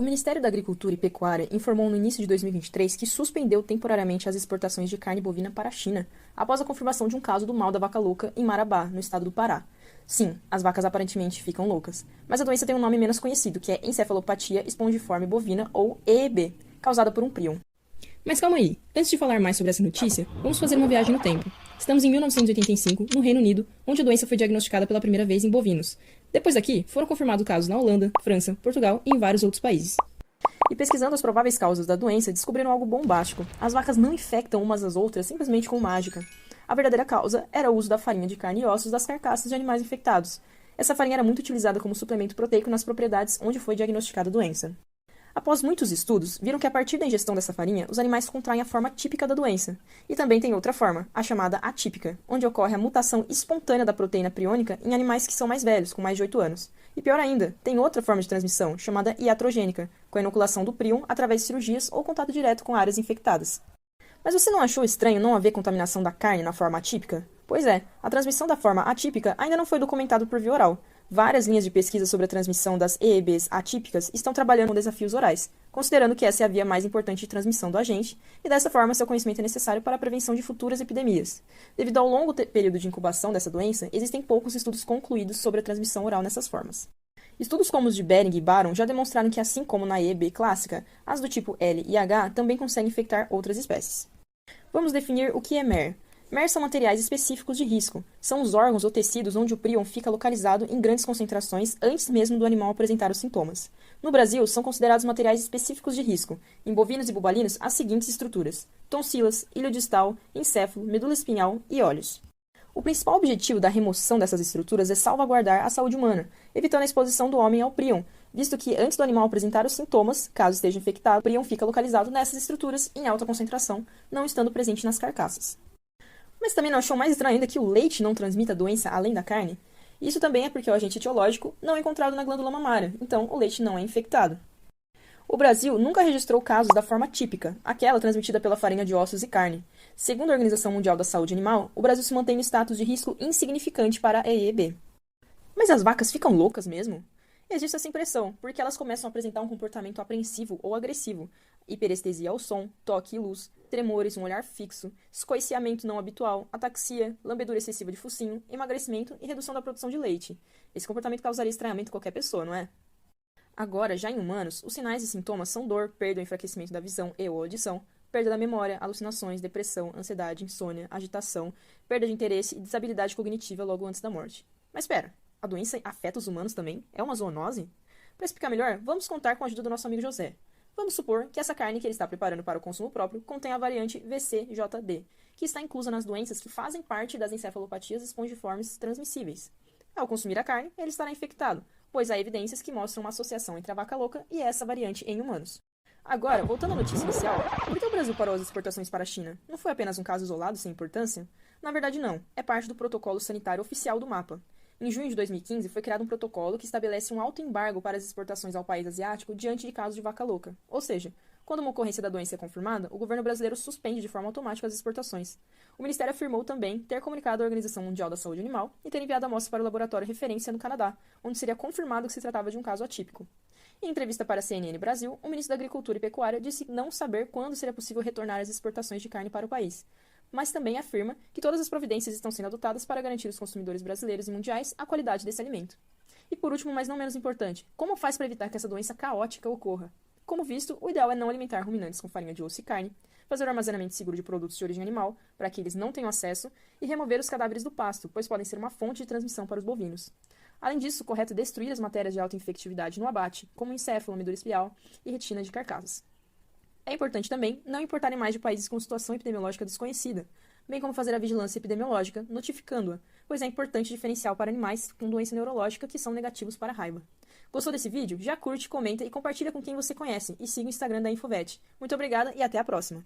O Ministério da Agricultura e Pecuária informou no início de 2023 que suspendeu temporariamente as exportações de carne bovina para a China, após a confirmação de um caso do mal da vaca louca em Marabá, no estado do Pará. Sim, as vacas aparentemente ficam loucas, mas a doença tem um nome menos conhecido, que é encefalopatia espongiforme bovina, ou EEB, causada por um prion. Mas calma aí, antes de falar mais sobre essa notícia, vamos fazer uma viagem no tempo. Estamos em 1985, no Reino Unido, onde a doença foi diagnosticada pela primeira vez em bovinos. Depois daqui, foram confirmados casos na Holanda, França, Portugal e em vários outros países. E pesquisando as prováveis causas da doença, descobriram algo bombástico. As vacas não infectam umas às outras simplesmente com mágica. A verdadeira causa era o uso da farinha de carne e ossos das carcaças de animais infectados. Essa farinha era muito utilizada como suplemento proteico nas propriedades onde foi diagnosticada a doença. Após muitos estudos, viram que a partir da ingestão dessa farinha, os animais contraem a forma típica da doença. E também tem outra forma, a chamada atípica, onde ocorre a mutação espontânea da proteína priônica em animais que são mais velhos, com mais de 8 anos. E pior ainda, tem outra forma de transmissão, chamada iatrogênica, com a inoculação do prion através de cirurgias ou contato direto com áreas infectadas. Mas você não achou estranho não haver contaminação da carne na forma atípica? Pois é, a transmissão da forma atípica ainda não foi documentada por via oral. Várias linhas de pesquisa sobre a transmissão das EEBs atípicas estão trabalhando com desafios orais, considerando que essa é a via mais importante de transmissão do agente, e dessa forma seu conhecimento é necessário para a prevenção de futuras epidemias. Devido ao longo período de incubação dessa doença, existem poucos estudos concluídos sobre a transmissão oral nessas formas. Estudos como os de Behring e Baron já demonstraram que, assim como na EEB clássica, as do tipo L e H também conseguem infectar outras espécies. Vamos definir o que é MER. MER são materiais específicos de risco. São os órgãos ou tecidos onde o prion fica localizado em grandes concentrações antes mesmo do animal apresentar os sintomas. No Brasil, são considerados materiais específicos de risco, em bovinos e bubalinos, as seguintes estruturas: tonsilas, ilho distal, encéfalo, medula espinhal e olhos. O principal objetivo da remoção dessas estruturas é salvaguardar a saúde humana, evitando a exposição do homem ao prion, visto que antes do animal apresentar os sintomas, caso esteja infectado, o prion fica localizado nessas estruturas em alta concentração, não estando presente nas carcaças. Mas também não achou mais estranho ainda que o leite não transmita a doença além da carne? Isso também é porque o agente etiológico não é encontrado na glândula mamária, então o leite não é infectado. O Brasil nunca registrou casos da forma típica, aquela transmitida pela farinha de ossos e carne. Segundo a Organização Mundial da Saúde Animal, o Brasil se mantém no status de risco insignificante para a EEB. Mas as vacas ficam loucas mesmo? Existe essa impressão, porque elas começam a apresentar um comportamento apreensivo ou agressivo, hiperestesia ao som, toque e luz, tremores, um olhar fixo, escoiciamento não habitual, ataxia, lambedura excessiva de focinho, emagrecimento e redução da produção de leite. Esse comportamento causaria estranhamento em qualquer pessoa, não é? Agora, já em humanos, os sinais e sintomas são dor, perda ou enfraquecimento da visão e ou audição, perda da memória, alucinações, depressão, ansiedade, insônia, agitação, perda de interesse e desabilidade cognitiva logo antes da morte. Mas espera, a doença afeta os humanos também? É uma zoonose? Para explicar melhor, vamos contar com a ajuda do nosso amigo José. Vamos supor que essa carne que ele está preparando para o consumo próprio contém a variante VCJD, que está inclusa nas doenças que fazem parte das encefalopatias espongiformes transmissíveis. Ao consumir a carne, ele estará infectado, pois há evidências que mostram uma associação entre a vaca louca e essa variante em humanos. Agora, voltando à notícia inicial, por que o Brasil parou as exportações para a China? Não foi apenas um caso isolado sem importância? Na verdade, não. É parte do protocolo sanitário oficial do MAPA. Em junho de 2015, foi criado um protocolo que estabelece um alto embargo para as exportações ao país asiático diante de casos de vaca louca. Ou seja, quando uma ocorrência da doença é confirmada, o governo brasileiro suspende de forma automática as exportações. O Ministério afirmou também ter comunicado à Organização Mundial da Saúde Animal e ter enviado amostras para o laboratório referência no Canadá, onde seria confirmado que se tratava de um caso atípico. Em entrevista para a CNN Brasil, o ministro da Agricultura e Pecuária disse não saber quando seria possível retornar as exportações de carne para o país, mas também afirma que todas as providências estão sendo adotadas para garantir aos consumidores brasileiros e mundiais a qualidade desse alimento. E por último, mas não menos importante, como faz para evitar que essa doença caótica ocorra? Como visto, o ideal é não alimentar ruminantes com farinha de osso e carne, fazer o armazenamento seguro de produtos de origem animal, para que eles não tenham acesso, e remover os cadáveres do pasto, pois podem ser uma fonte de transmissão para os bovinos. Além disso, correto é destruir as matérias de alta infectividade no abate, como encéfalo, medula espinhal e retina de carcaças. É importante também não importar animais de países com situação epidemiológica desconhecida, bem como fazer a vigilância epidemiológica, notificando-a, pois é importante diferenciar para animais com doença neurológica que são negativos para a raiva. Gostou desse vídeo? Já curte, comenta e compartilha com quem você conhece e siga o Instagram da Infovet. Muito obrigada e até a próxima!